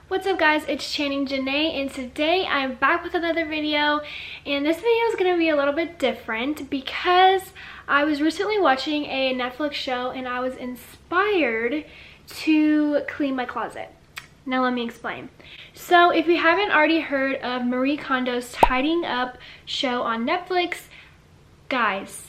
What's up guys, it's Janae, and today I'm back with another video, and this video is going to be a little bit different because I was recently watching a Netflix show and I was inspired to clean my closet. Now let me explain. So if you haven't already heard of Marie Kondo's Tidying Up show on Netflix, guys,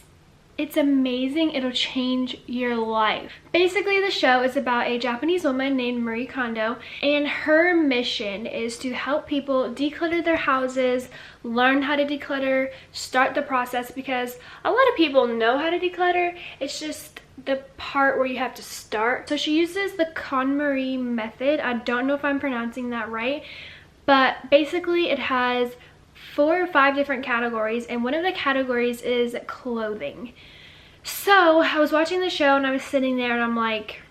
it's amazing. It'll change your life. Basically, the show is about a Japanese woman named Marie Kondo, and her mission is to help people declutter their houses, learn how to declutter, start the process, because a lot of people know how to declutter. It's just the part where you have to start. So she uses the Konmari method. I don't know if I'm pronouncing that right, but basically it has 4 or 5 different categories, and one of the categories is clothing. So I was watching the show and I was sitting there and I'm like,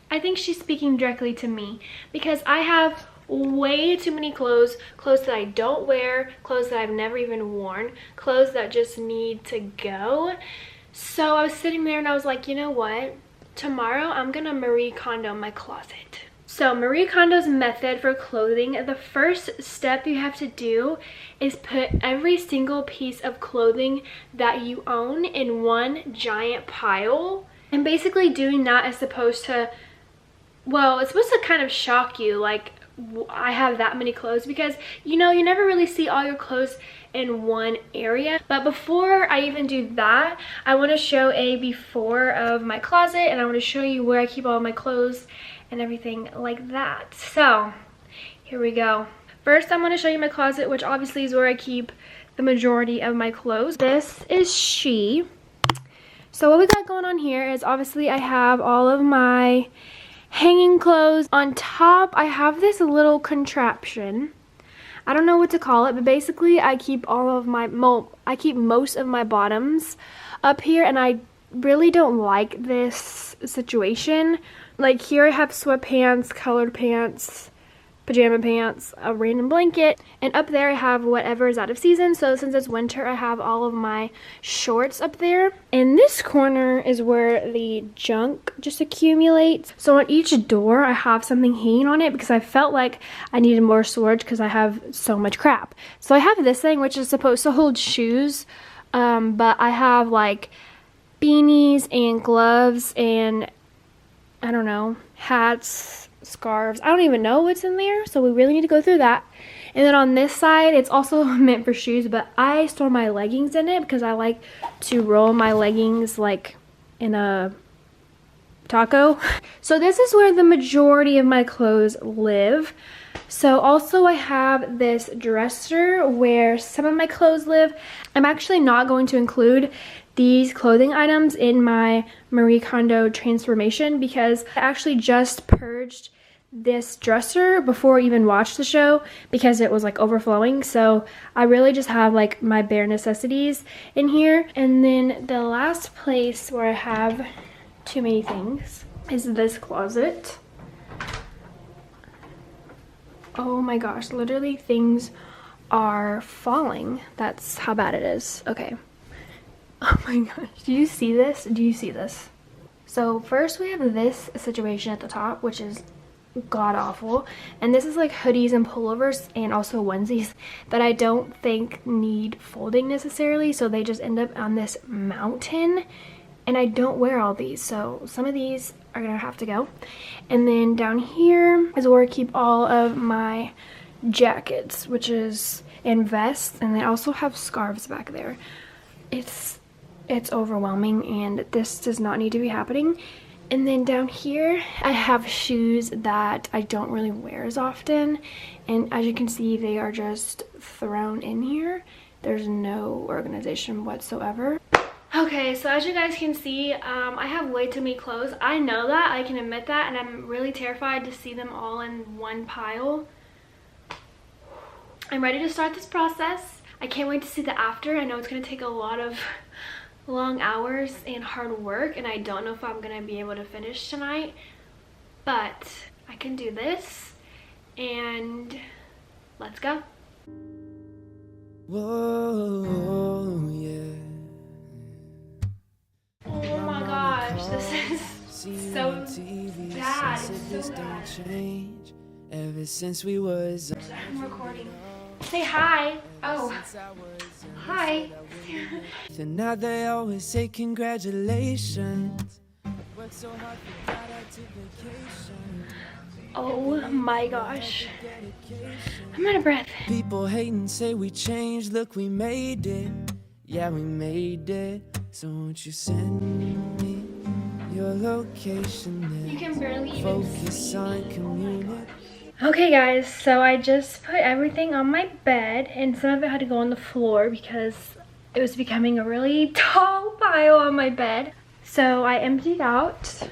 I think she's speaking directly to me, because I have way too many clothes that I don't wear, clothes that I've never even worn, clothes that just need to go. So I was sitting there and I was like, you know what, tomorrow I'm gonna Marie Kondo my closet. So Marie Kondo's method for clothing, the first step you have to do is put every single piece of clothing that you own in one giant pile. And basically doing that is supposed to, well, it's supposed to kind of shock you, like, I have that many clothes, because you know, you never really see all your clothes in one area. But before I even do that, I want to show a before of my closet, and I want to show you where I keep all my clothes and everything like that. So here we go. First, I'm going to show you my closet, which obviously is where I keep the majority of my clothes. This is she. So what we got going on here is, obviously I have all of my hanging clothes. On top, I have this little contraption. I don't know what to call it, but basically I keep all of my most of my bottoms up here, and I really don't like this situation. Like, here I have sweatpants, colored pants, pajama pants, a random blanket, and up there I have whatever is out of season. So since it's winter, I have all of my shorts up there. And this corner is where the junk just accumulates. So on each door I have something hanging on it, because I felt like I needed more storage because I have so much crap. So I have this thing which is supposed to hold shoes, but I have like beanies and gloves and, I don't know, hats, scarves. I don't even know what's in there, so we really need to go through that. And then on this side, it's also meant for shoes, but I store my leggings in it because I like to roll my leggings like in a taco. So this is where the majority of my clothes live. So also I have this dresser where some of my clothes live. I'm actually not going to include these clothing items in my Marie Kondo transformation, because I actually just purged this dresser before I even watched the show because it was like overflowing. So I really just have like my bare necessities in here. And then the last place where I have too many things is this closet. Oh my gosh, literally things are falling. That's how bad it is. Okay. Oh my gosh, do you see this? Do you see this? So first we have this situation at the top, which is god awful, and this is like hoodies and pullovers and also onesies that I don't think need folding necessarily, so they just end up on this mountain, and I don't wear all these, so some of these are gonna have to go. And then down here is where I keep all of my jackets, which is in vests, and they also have scarves back there. It's overwhelming, and this does not need to be happening. And then down here I have shoes that I don't really wear as often, and as you can see, they are just thrown in here. There's no organization whatsoever. Okay, so as you guys can see, I have way too many clothes. I know that, I can admit that, and I'm really terrified to see them all in one pile. I'm ready to start this process. I can't wait to see the after. I know it's going to take a lot of long hours and hard work, and I don't know if I'm going to be able to finish tonight, but I can do this, and let's go. Whoa, yeah. Oh my gosh, this is so bad. It's so bad. Ever since we was I'm recording. Say hi. Oh. Hi. and now they always say congratulations. Worked so hard for that I took vacation. Oh my gosh. I'm out of breath. People hate and say we changed, look we made it. Yeah, we made it. So won't you send me your location then? You can barely even Focus see on me. community. Okay guys, so I just put everything on my bed and some of it had to go on the floor because it was becoming a really tall pile on my bed. So I emptied out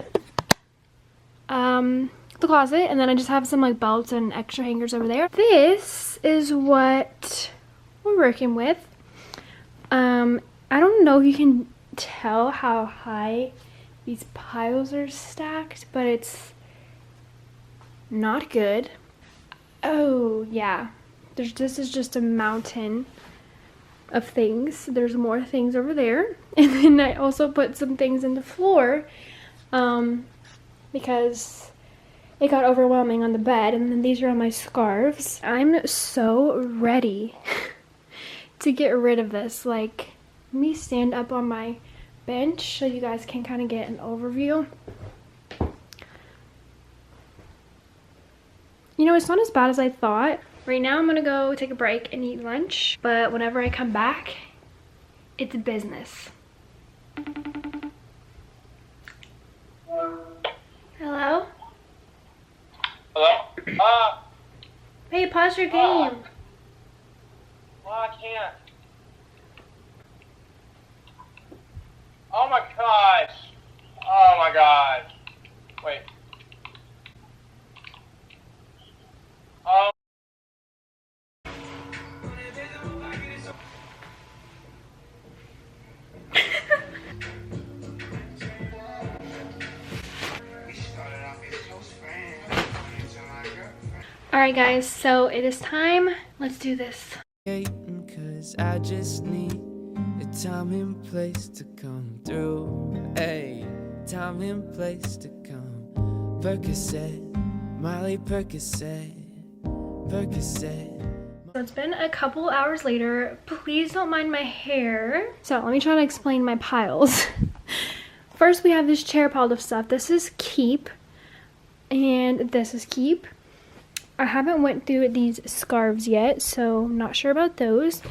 the closet and then I just have some like belts and extra hangers over there. This is what we're working with. I don't know if you can tell how high these piles are stacked, but it's not good. Oh yeah, this is just a mountain of things. There's more things over there, and then I also put some things in the floor because it got overwhelming on the bed. And then these are all my scarves. I'm so ready to get rid of this. Like, let me stand up on my bench so you guys can kind of get an overview. You know, it's not as bad as I thought. Right now I'm gonna go take a break and eat lunch, but whenever I come back, it's business. Hello? Hello? Hey, pause your game. Well, I can't. Oh my gosh. Oh my gosh. Wait. Oh. Alright guys, so it is time. Let's do this. Cause I just need a time and place to come through. Hey, time and place to come. Percocet, Miley Percocet, Percocet. So it's been a couple hours later. Please don't mind my hair. So let me try to explain my piles. First we have this chair piled of stuff. This is keep and this is keep. I haven't went through these scarves yet, so I'm not sure about those.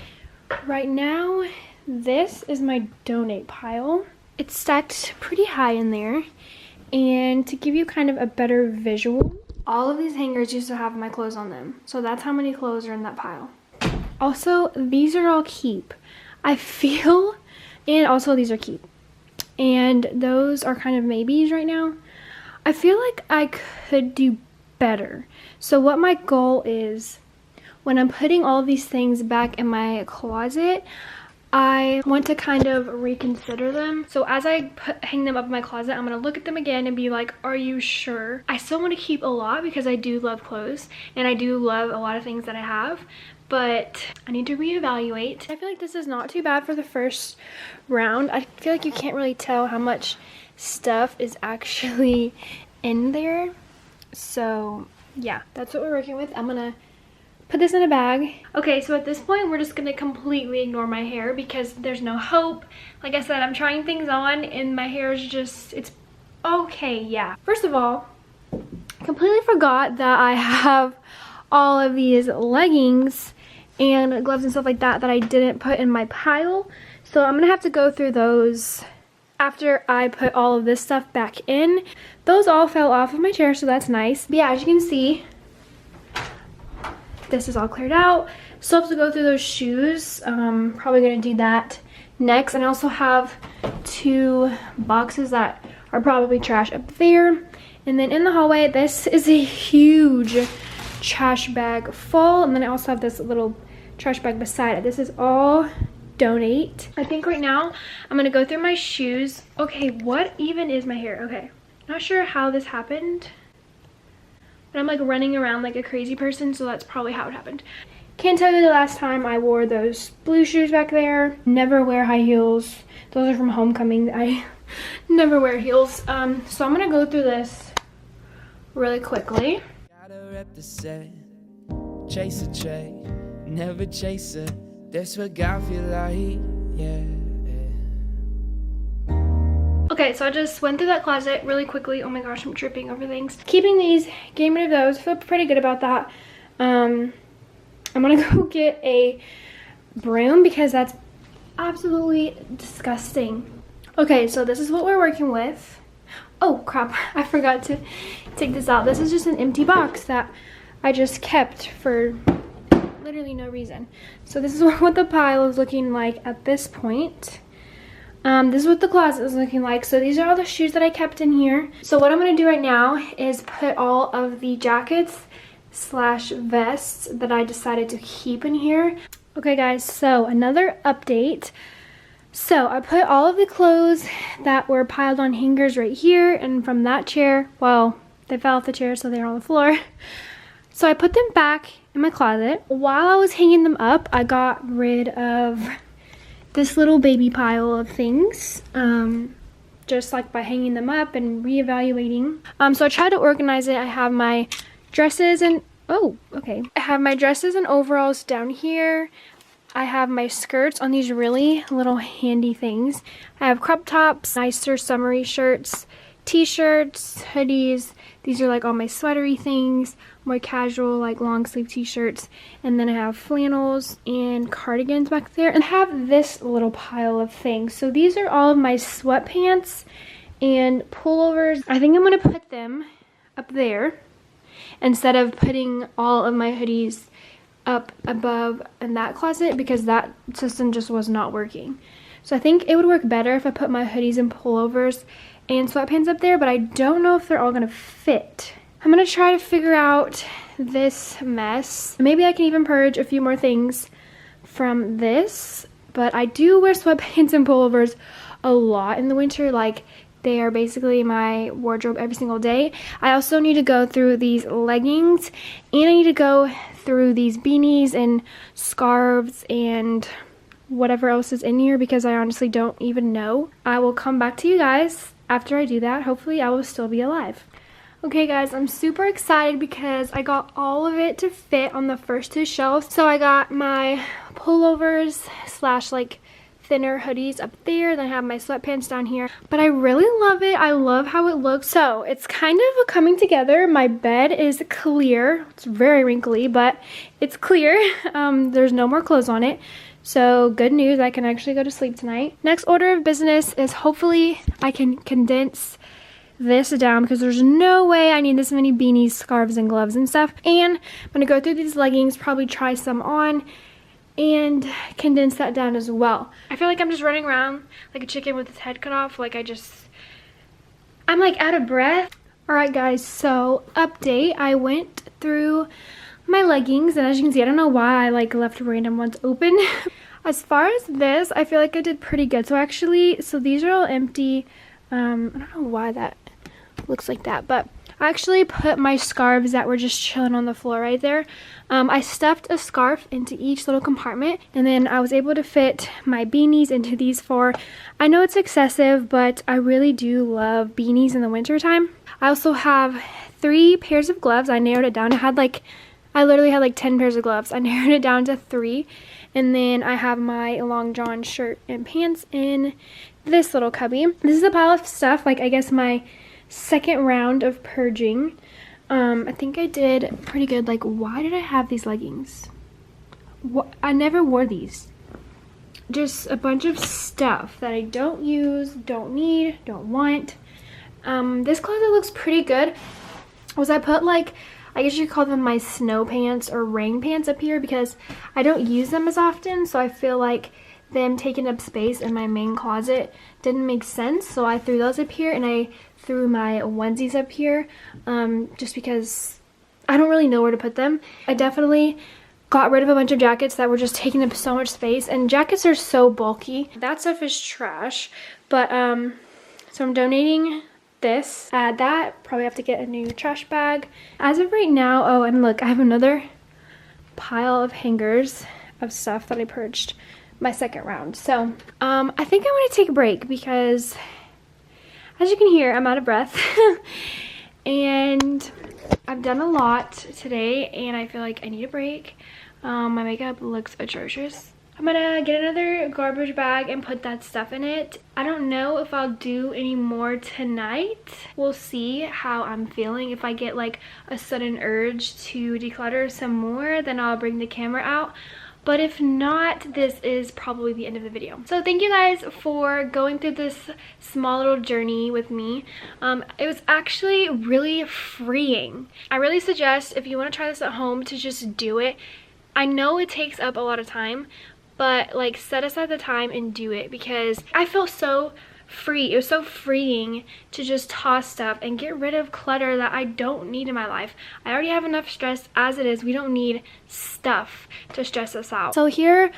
Right now, this is my donate pile. It's stacked pretty high in there. And to give you kind of a better visual, all of these hangers used to have my clothes on them. So that's how many clothes are in that pile. Also, these are all keep. I feel, and also these are keep. And those are kind of maybes right now. I feel like I could do better. So what my goal is, when I'm putting all of these things back in my closet, I want to kind of reconsider them. So as I hang them up in my closet, I'm going to look at them again and be like, are you sure? I still want to keep a lot because I do love clothes and I do love a lot of things that I have, but I need to reevaluate. I feel like this is not too bad for the first round. I feel like you can't really tell how much stuff is actually in there. So yeah, that's what we're working with. I'm gonna put this in a bag. Okay, so at this point we're just gonna completely ignore my hair because there's no hope. Like I said, I'm trying things on and my hair is just, it's okay. Yeah, first of all, completely forgot that I have all of these leggings and gloves and stuff like that that I didn't put in my pile. So I'm gonna have to go through those after I put all of this stuff back in. Those all fell off of my chair, so that's nice. But yeah, as you can see, this is all cleared out. Still have to go through those shoes. Probably gonna do that next. And I also have 2 boxes that are probably trash up there. And then in the hallway, this is a huge trash bag full. And then I also have this little trash bag beside it. This is all donate. I think right now I'm gonna go through my shoes. Okay, what even is my hair? Okay, not sure how this happened, but I'm like running around like a crazy person, so that's probably how it happened. Can't tell you the last time I wore those blue shoes back there. Never wear high heels. Those are from homecoming. I never wear heels. So I'm gonna go through this really quickly. Gotta rep the set, chase a check, never chase her. That's what God feel like, yeah. Okay, so I just went through that closet really quickly. Oh my gosh, I'm tripping over things. Keeping these, getting rid of those. Feel pretty good about that. I'm gonna go get a broom because that's absolutely disgusting. Okay, so this is what we're working with. Oh crap, I forgot to take this out. This is just an empty box that I just kept for literally no reason. So this is what the pile is looking like at this point. This is what the closet is looking like. So these are all the shoes that I kept in here. So what I'm going to do right now is put all of the jackets slash vests that I decided to keep in here. Okay guys, so another update. So I put all of the clothes that were piled on hangers right here, and from that chair, well, they fell off the chair so they're on the floor. So I put them back in my closet. While I was hanging them up, I got rid of this little baby pile of things, just like by hanging them up and reevaluating. So I tried to organize it. I have my dresses and I have my dresses and overalls down here. I have my skirts on these really little handy things. I have crop tops, nicer summery shirts, t-shirts, hoodies. These are like all my sweatery things, more casual like long sleeve t-shirts, and then I have flannels and cardigans back there, and I have this little pile of things. So these are all of my sweatpants and pullovers. I think I'm gonna put them up there instead of putting all of my hoodies up above in that closet, because that system just was not working. So I think it would work better if I put my hoodies and pullovers and sweatpants up there, but I don't know if they're all gonna fit. I'm gonna try to figure out this mess. Maybe I can even purge a few more things from this, but I do wear sweatpants and pullovers a lot in the winter. Like, they are basically my wardrobe every single day. I also need to go through these leggings, and I need to go through these beanies and scarves and whatever else is in here, because I honestly don't even know. I will come back to you guys after I do that. Hopefully I will still be alive. Okay guys, I'm super excited because I got all of it to fit on the first two shelves. So I got my pullovers slash like thinner hoodies up there, then I have my sweatpants down here, but I really love it. I love how it looks. So it's kind of coming together. My bed is clear. It's very wrinkly, but it's clear. There's no more clothes on it. So good news, I can actually go to sleep tonight. Next order of business is hopefully I can condense this down, because there's no way I need this many beanies, scarves, and gloves and stuff. And I'm gonna go through these leggings, probably try some on, and condense that down as well. I feel like I'm just running around like a chicken with its head cut off. Like I'm like out of breath. All right guys, so update. I went through my leggings, and as you can see, I don't know why I like left random ones open. As far as this, I feel like I did pretty good. So these are all empty. I don't know why that looks like that, but I actually put my scarves that were just chilling on the floor right there. I stuffed a scarf into each little compartment, and then I was able to fit my beanies into these four. I know it's excessive, but I really do love beanies in the winter time. I also have 3 pairs of gloves. I narrowed it down. I literally had like 10 pairs of gloves. I narrowed it down to 3. And then I have my long john shirt and pants in this little cubby. This is a pile of stuff, like I guess my second round of purging. I think I did pretty good. Like, why did I have these leggings? I never wore these. Just a bunch of stuff that I don't use, don't need, don't want. This closet looks pretty good. I put like, I guess you could call them my snow pants or rain pants up here, because I don't use them as often, so I feel like them taking up space in my main closet didn't make sense. So I threw those up here, and I threw my onesies up here, just because I don't really know where to put them. I definitely got rid of a bunch of jackets that were just taking up so much space, and jackets are so bulky. That stuff is trash, but so I'm donating this. Add that, probably have to get a new trash bag. As of right now, oh, and look, I have another pile of hangers of stuff that I purged my second round. So I think I'm gonna take a break, because as you can hear, I'm out of breath. And I've done a lot today and I feel like I need a break. My makeup looks atrocious. I'm gonna get another garbage bag and put that stuff in it. I don't know if I'll do any more tonight. We'll see how I'm feeling. If I get like a sudden urge to declutter some more, then I'll bring the camera out. But if not, this is probably the end of the video. So thank you guys for going through this small little journey with me. It was actually really freeing. I really suggest, if you want to try this at home, to just do it. I know it takes up a lot of time, but like set aside the time and do it, because I feel so free. It was so freeing to just toss stuff and get rid of clutter that I don't need in my life. I already have enough stress as it is. We don't need stuff to stress us out. So here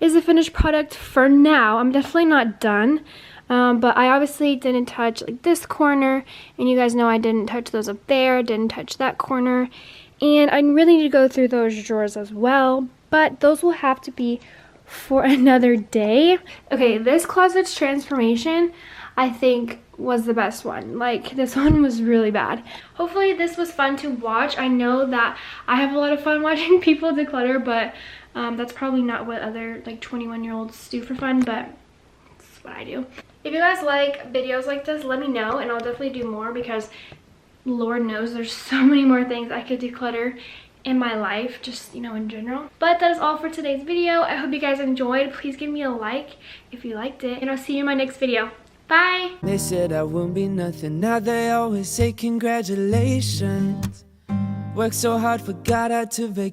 is the finished product for now. I'm definitely not done. But I obviously didn't touch like this corner, and you guys know I didn't touch those up there, didn't touch that corner, and I really need to go through those drawers as well, but those will have to be for another day. Okay, this closet's transformation I think was the best one. Like, this one was really bad. Hopefully this was fun to watch. I know that I have a lot of fun watching people declutter, but that's probably not what other like 21-year-olds do for fun, but it's what I do. If you guys like videos like this, let me know and I'll definitely do more, because Lord knows there's so many more things I could declutter in my life, just, you know, in general. But that is all for today's video. I hope you guys enjoyed. Please give me a like if you liked it, and I'll see you in my next video. Bye. They said I wouldn't be nothing, now they always say congratulations. Worked so hard, forgot how to vacation.